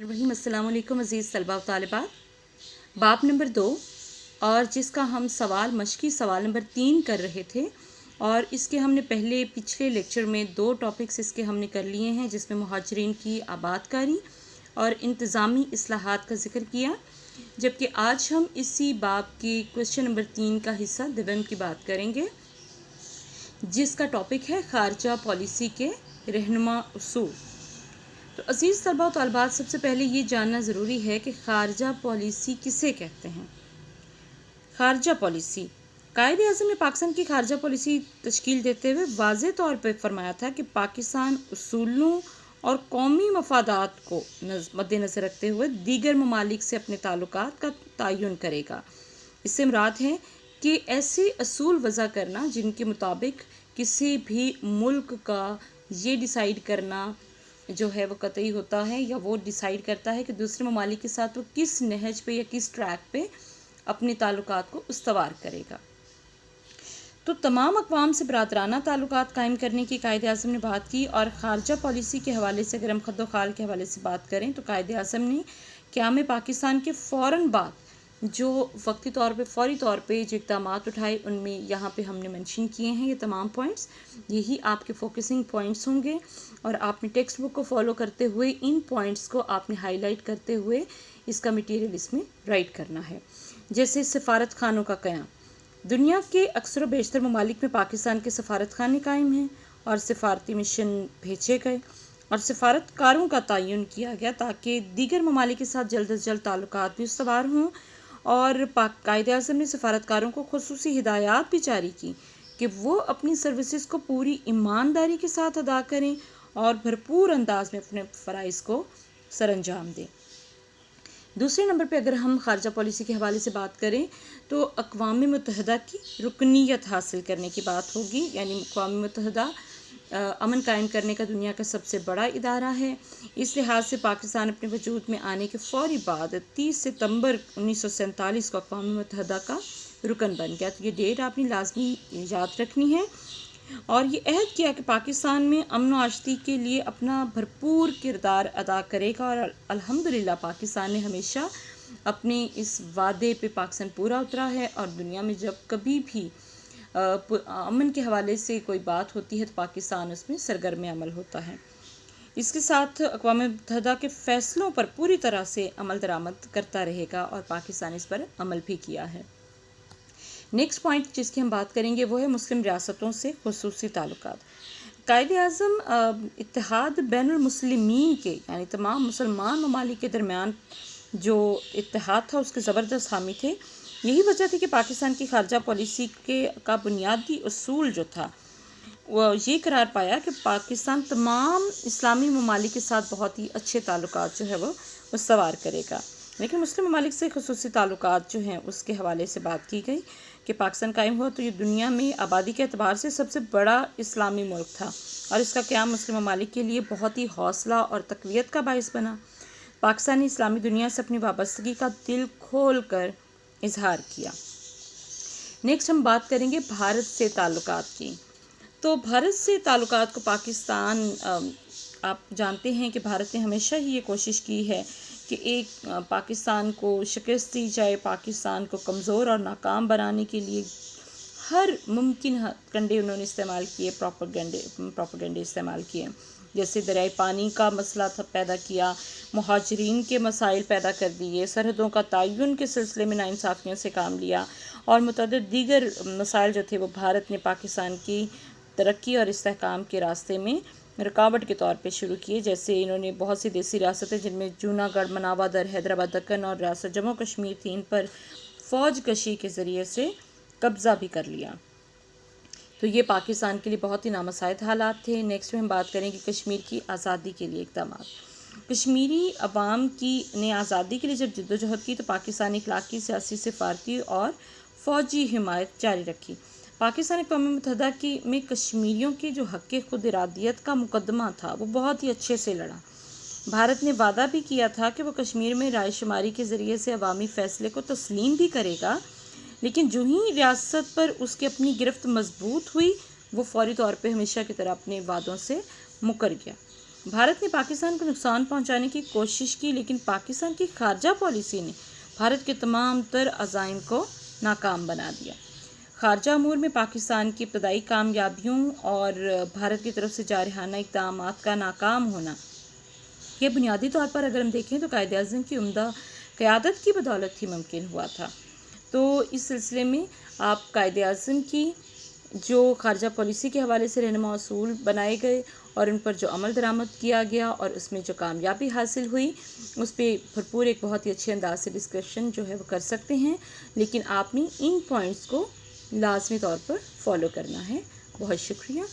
रहीम अस्सलाम वालेकुम अज़ीज़ तलबा व तालिबात। बाब नंबर 2 और जिसका हम मश्की सवाल नंबर 3 कर रहे थे और इसके हमने पिछले लेक्चर में 2 टॉपिक्स इसके हमने कर लिए हैं, जिसमें मुहाजिरीन की आबादकारी और इंतज़ामी इस्लाहात का ज़िक्र किया। जबकि आज हम इसी बाब के क्वेश्चन नंबर 3 का हिस्सा दिवम की बात करेंगे, जिसका टॉपिक है खारजा पॉलिसी के रहनुमा उसूल। तो अज़ीज़ तलबा व तालिबात, सबसे पहले ये जानना ज़रूरी है कि खारजा पॉलिसी किसे कहते हैं। खारजा पॉलिसी, कायद-ए-आज़म ने पाकिस्तान की खारजा पॉलिसी तश्कील देते हुए वाज़ेह तौर पर फरमाया था कि पाकिस्तान उसूलों और कौमी मफादात को मद्देनज़र रखते हुए दीगर ममालिक से अपने ताल्लुकात का तयन करेगा। इससे मुराद है कि ऐसे असूल वज़ा करना जिनके मुताबिक किसी भी मुल्क का ये डिसाइड करना जो है वो कतई होता है, या वो डिसाइड करता है कि दूसरे ममालिक के साथ वो किस नहज पे या किस ट्रैक पे अपने ताल्लुकात को उस्तवार करेगा। तो तमाम अक़वाम से बरादराना ताल्लुकात कायम करने की कायद-ए-आज़म ने बात की। और खारजा पॉलिसी के हवाले से अगर हम खद्दो-खाल के हवाले से बात करें तो कायद-ए-आज़म ने क़याम पाकिस्तान के फ़ौरन बाद जो वक्ती तौर पे फ़ौरी तौर पे जो इक़दामात उठाए, उनमें यहाँ पे हमने मेंशन किए हैं। ये तमाम पॉइंट्स यही आपके फोकसिंग पॉइंट्स होंगे और आपने टेक्स्ट बुक को फॉलो करते हुए इन पॉइंट्स को आपने हाईलाइट करते हुए इसका मटीरियल इसमें राइट करना है। जैसे सफ़ारत खानों का क़याम, दुनिया के अक्सर व बेशतर ममालिक में पाकिस्तान के सफ़ारत खाने कायम हैं और सफ़ारती मिशन भेजे गए और सफ़ारतकारों का तयन किया गया ताकि दीगर ममालिक के साथ जल्द अज जल्द ताल्लुकात भी उस्तवार हों। और कायद-ए-आज़म ने सफ़ारतकारों को खुसूसी हिदायत भी जारी की कि वो अपनी सर्विसेज को पूरी ईमानदारी के साथ अदा करें और भरपूर अंदाज में अपने फ़राइज़ को सरअंजाम दें। दूसरे नंबर पे अगर हम खारजा पॉलिसी के हवाले से बात करें तो अक़वाम मुत्तहिदा की रुकनीत हासिल करने की बात होगी। यानी अक़वाम मुत्तहिदा अमन कायम करने का दुनिया का सबसे बड़ा इदारा है। इस लिहाज से पाकिस्तान अपने वजूद में आने के फ़ौरी बाद 30 सितंबर 1947 को अक़वाम मुत्तहिदा का रुकन बन गया। तो ये डेट आपने लाजमी याद रखनी है। और ये अहद किया कि पाकिस्तान में अमन व आशती के लिए अपना भरपूर किरदार अदा करेगा। और अल्हम्दुलिल्लाह पाकिस्तान ने हमेशा अपने इस वादे पे पाकिस्तान पूरा उतरा है। और दुनिया में जब कभी भी अमन के हवाले से कोई बात होती है तो पाकिस्तान उसमें सरगर्म अमल होता है। इसके साथ अक़वाम मुत्तहिदा के फ़ैसलों पर पूरी तरह से अमल दरामद करता रहेगा और पाकिस्तान इस पर अमल भी किया है। नेक्स्ट पॉइंट जिसकी हम बात करेंगे वो है मुस्लिम रियासतों से खुसूसी ताल्लुकात। कायद-ए-आज़म इत्तेहाद बैनुल मुस्लिमीन के यानी तमाम मुसलमान ममालिक के दरमियान जो इत्तेहाद था उसके ज़बरदस्त हामी थे। यही वजह थी कि पाकिस्तान की खारजा पॉलिसी का बुनियादी उसूल जो था वो ये करार पाया कि पाकिस्तान तमाम इस्लामी ममालिक के साथ बहुत ही अच्छे ताल्लुकात जो है वो उस्तवार करेगा। लेकिन मुस्लिम ममालिक से खुसूसी ताल्लुकात जो हैं उसके हवाले से बात की गई कि पाकिस्तान कायम हुआ तो ये दुनिया में आबादी के अतबार से सबसे बड़ा इस्लामी मुल्क था और इसका क़याम मुस्लिम ममालिक के लिए बहुत ही हौसला और तक़वियत का बाइस बना। पाकिस्तान ने इस्लामी दुनिया से अपनी वाबस्तगी का दिल खोल कर इजहार किया। नेक्स्ट हम बात करेंगे भारत से ताल्लुकात की। तो भारत से ताल्लुकात को पाकिस्तान, आप जानते हैं कि भारत ने हमेशा ही ये कोशिश की है कि एक पाकिस्तान को शिकस्त दी जाए, पाकिस्तान को कमज़ोर और नाकाम बनाने के लिए हर मुमकिन कंडे उन्होंने इस्तेमाल किए, प्रोपेगेंडे इस्तेमाल किए। जैसे दरियाई पानी का मसला पैदा किया, मुहाजिरीन के मसाइल पैदा कर दिए, सरहदों का तयन के सिलसिले में नाइंसाफ़ियों से काम लिया और मुतअद्दिद दीगर मसाइल जो थे वो भारत ने पाकिस्तान की तरक्की और इस्तेहकाम के रास्ते में रुकावट के तौर पे शुरू किए। जैसे इन्होंने बहुत सी देसी रियासतें जिनमें जूनागढ़, मनावादर, हैदराबाद, दक्कन और रियासत जम्मू कश्मीर थी, इन पर फ़ौज कशी के ज़रिए से कब्ज़ा भी कर लिया। तो ये पाकिस्तान के लिए बहुत ही नामसाइद हालात थे। नेक्स्ट में हम बात करेंगे कश्मीर की आज़ादी के लिए इक़दामात। कश्मीरी अवाम ने आज़ादी के लिए जब जद्दोजहद की तो पाकिस्तानी इखलाकी, सियासी, सिफारती और फ़ौजी हिमायत जारी रखी। पाकिस्तान अक़वाम मुत्तहिदा में कश्मीरियों के जो हक़ खुद इरादियत का मुकदमा था वो बहुत ही अच्छे से लड़ा। भारत ने वादा भी किया था कि वो कश्मीर में रायशुमारी के ज़रिए से अवामी फ़ैसले को तस्लीम भी करेगा, लेकिन जो ही रियासत पर उसकी अपनी गिरफ्त मजबूत हुई वो फ़ौरी तौर पे हमेशा की तरह अपने वादों से मुकर गया। भारत ने पाकिस्तान को नुकसान पहुंचाने की कोशिश की, लेकिन पाकिस्तान की खारजा पॉलिसी ने भारत के तमाम तर अज़ाइम को नाकाम बना दिया। खारजा अमूर में पाकिस्तान की इब्तदाई कामयाबियों और भारत की तरफ से जारहाना इक़दामात का नाकाम होना, ये बुनियादी तौर पर अगर हम देखें तो कायद-ए-आज़म की उम्दा क़यादत की बदौलत ही मुमकिन हुआ था। तो इस सिलसिले में आप कायद-ए-आज़म की जो खारजा पॉलिसी के हवाले से रहनुमा उसूल बनाए गए और उन पर जो अमल दरामद किया गया और उसमें जो कामयाबी हासिल हुई, उस पर भरपूर एक बहुत ही अच्छे अंदाज से डिस्कशन जो है वो कर सकते हैं, लेकिन आपने इन पॉइंट्स को लाजमी तौर पर फॉलो करना है। बहुत शुक्रिया।